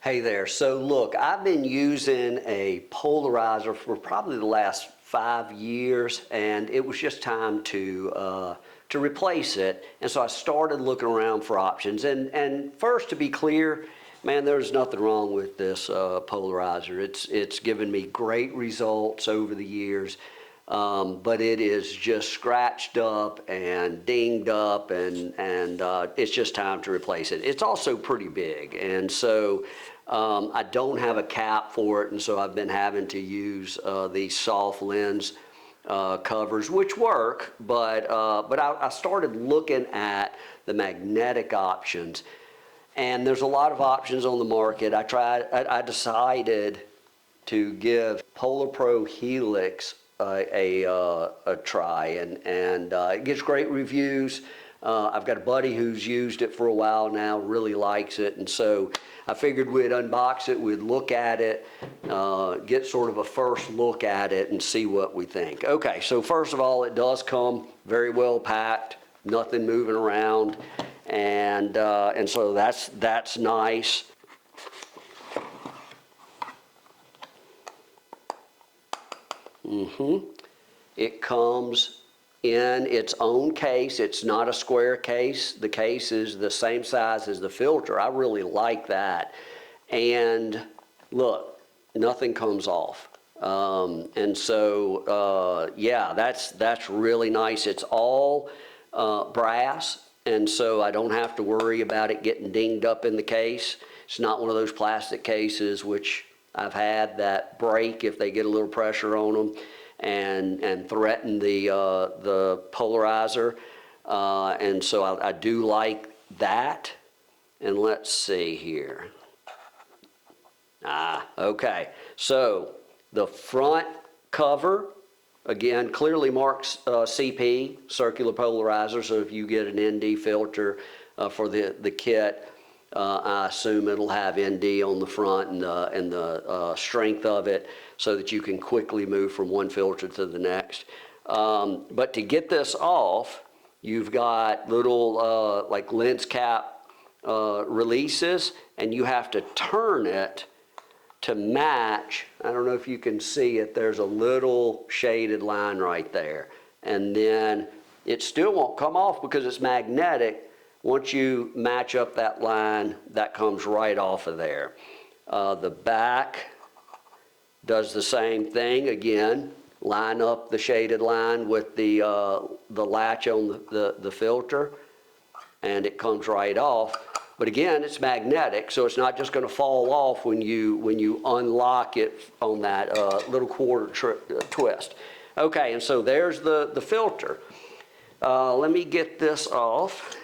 Hey there. So look, I've been using a polarizer for probably the last 5 years, and it was just time to replace it. And so I started looking around for options. And first, to be clear, man, there's nothing wrong with this polarizer. It's given me great results over the years. But it is just scratched up and dinged up, and it's just time to replace it. It's also pretty big, and so I don't have a cap for it, and so I've been having to use these soft lens covers, which work, but I started looking at the magnetic options, and there's a lot of options on the market. I decided to give Polar Pro Helix a try, and it gets great reviews. I've got a buddy who's used it for a while now, really likes it, and so I figured we'd unbox it, we'd look at it, get sort of a first look at it and see what we think. Okay, so first of all, it does come very well packed, nothing moving around, and so that's nice. It comes in its own case. It's not a square case. The case is the same size as the filter. I really like that. And look, nothing comes off. And so, yeah, that's really nice. It's all brass, and so I don't have to worry about it getting dinged up in the case. It's not one of those plastic cases which I've had that break if they get a little pressure on them and threaten the polarizer. And so I do like that. And let's see here. Okay. So the front cover, again, clearly marks CP, circular polarizer. So if you get an ND filter for the kit, I assume it'll have ND on the front and the strength of it so that you can quickly move from one filter to the next. But to get this off, you've got little like lens cap releases, and you have to turn it to match. I don't know if you can see it. There's a little shaded line right there. And then it still won't come off because it's magnetic. Once you match up that line, that comes right off of there. The back does the same thing. Again, line up the shaded line with the latch on the filter, and it comes right off. But again, it's magnetic, so it's not just going to fall off when you unlock it on that little quarter twist. Okay, and so there's the filter. Let me get this off.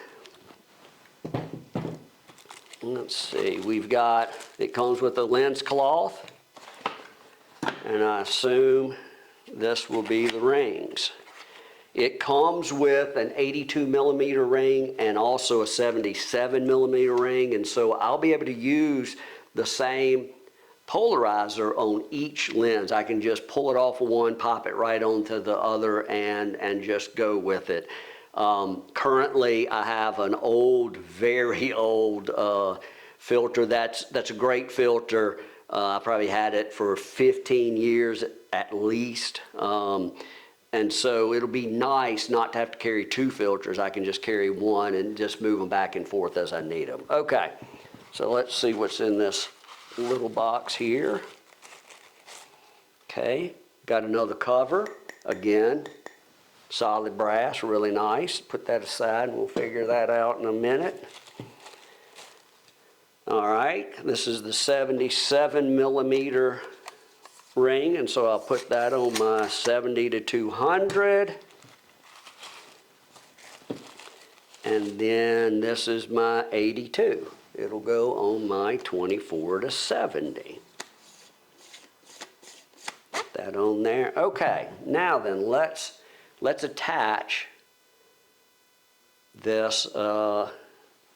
Let's see, it comes with a lens cloth, and I assume this will be the rings. It comes with an 82 millimeter ring and also a 77 millimeter ring, and so I'll be able to use the same polarizer on each lens. I can just pull it off of one, pop it right onto the other, and just go with it. Currently, I have an old, very old filter. That's a great filter. I probably had it for 15 years at least. And so it'll be nice not to have to carry two filters. I can just carry one and just move them back and forth as I need them. Okay, so let's see what's in this little box here. Okay, got another cover. Again, solid brass, really nice. Put that aside and we'll figure that out in a minute. All right, this is the 77 millimeter ring, and so I'll put that on my 70 to 200. And then this is my 82. It'll go on my 24 to 70. Put that on there. Okay, now then let's attach this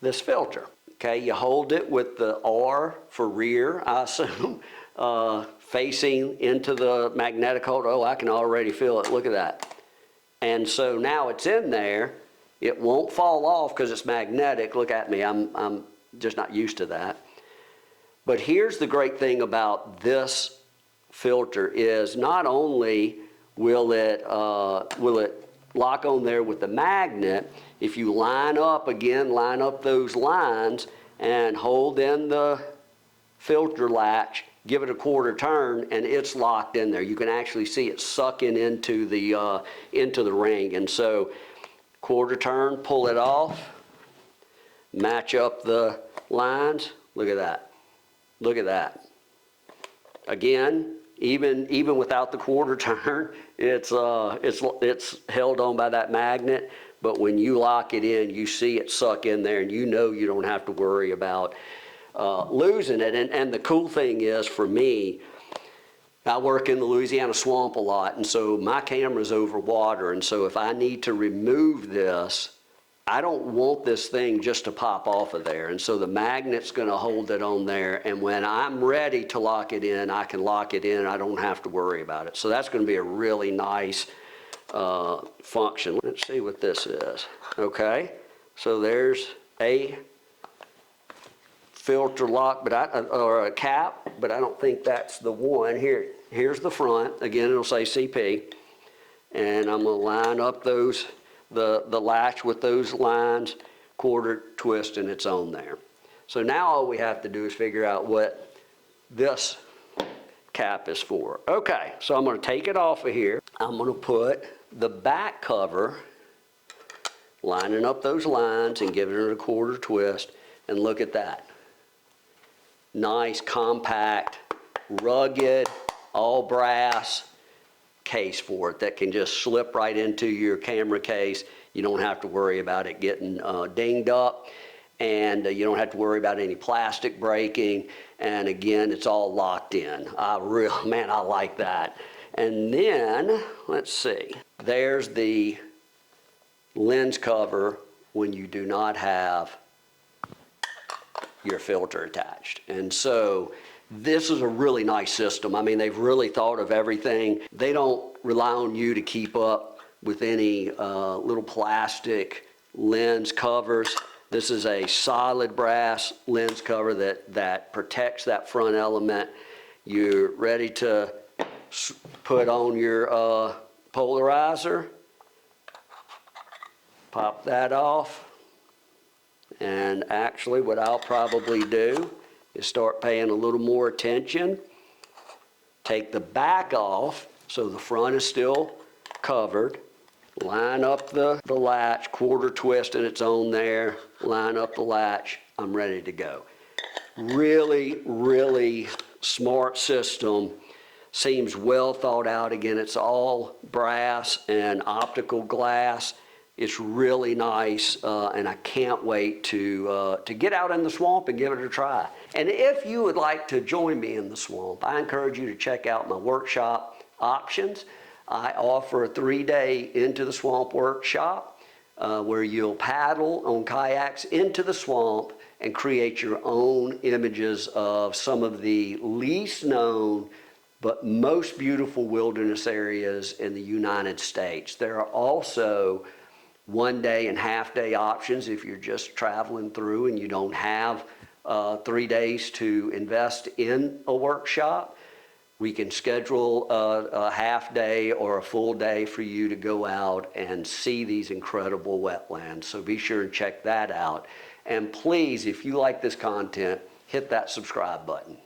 this filter. Okay, you hold it with the R for rear, I assume, facing into the magnetic holder. Oh, I can already feel it. Look at that. And so now it's in there. It won't fall off because it's magnetic. Look at me. I'm just not used to that. But here's the great thing about this filter is not only will it lock on there with the magnet, if you line up those lines and hold in the filter latch, give it a quarter turn, and it's locked in there. You can actually see it sucking into the ring. And so quarter turn, pull it off, match up the lines. Look at that. Look at that. Again, even without the quarter turn, it's held on by that magnet. But when you lock it in, you see it suck in there, and you know you don't have to worry about losing it. And the cool thing is, for me, I work in the Louisiana swamp a lot, and so my camera's over water, and so if I need to remove this, I don't want this thing just to pop off of there. And so the magnet's gonna hold it on there, and when I'm ready to lock it in, I can lock it in. I don't have to worry about it. So that's gonna be a really nice function. Let's see what this is. Okay, so there's a filter lock, or a cap, but I don't think that's the one. Here's the front. Again, it'll say CP, and I'm gonna line up those the latch with those lines, quarter twist, and it's on there. So now all we have to do is figure out what this cap is for. Okay, so I'm gonna take it off of here. I'm gonna put the back cover, lining up those lines and giving it a quarter twist, and look at that. Nice, compact, rugged, all brass case for it that can just slip right into your camera case. You don't have to worry about it getting dinged up, and you don't have to worry about any plastic breaking. And again, it's all locked in. Man, I like that. And then, let's see, there's the lens cover when you do not have your filter attached. And so this is a really nice system. I mean, they've really thought of everything. They don't rely on you to keep up with any little plastic lens covers. This is a solid brass lens cover that protects that front element. You're ready to put on your polarizer. Pop that off. And actually what I'll probably do is start paying a little more attention. Take the back off so the front is still covered. Line up the latch, quarter twist, and it's on there. Line up the latch. I'm ready to go. Really, really smart system. Seems well thought out. Again, it's all brass and optical glass. It's really nice, and I can't wait to get out in the swamp and give it a try. And if you would like to join me in the swamp, I encourage you to check out my workshop options. I offer a 3-day Into the Swamp workshop where you'll paddle on kayaks into the swamp and create your own images of some of the least known but most beautiful wilderness areas in the United States. There are also 1-day and half-day options if you're just traveling through and you don't have 3 days to invest in a workshop. We can schedule a half-day or a full day for you to go out and see these incredible wetlands. So be sure and check that out. And please, if you like this content, hit that subscribe button.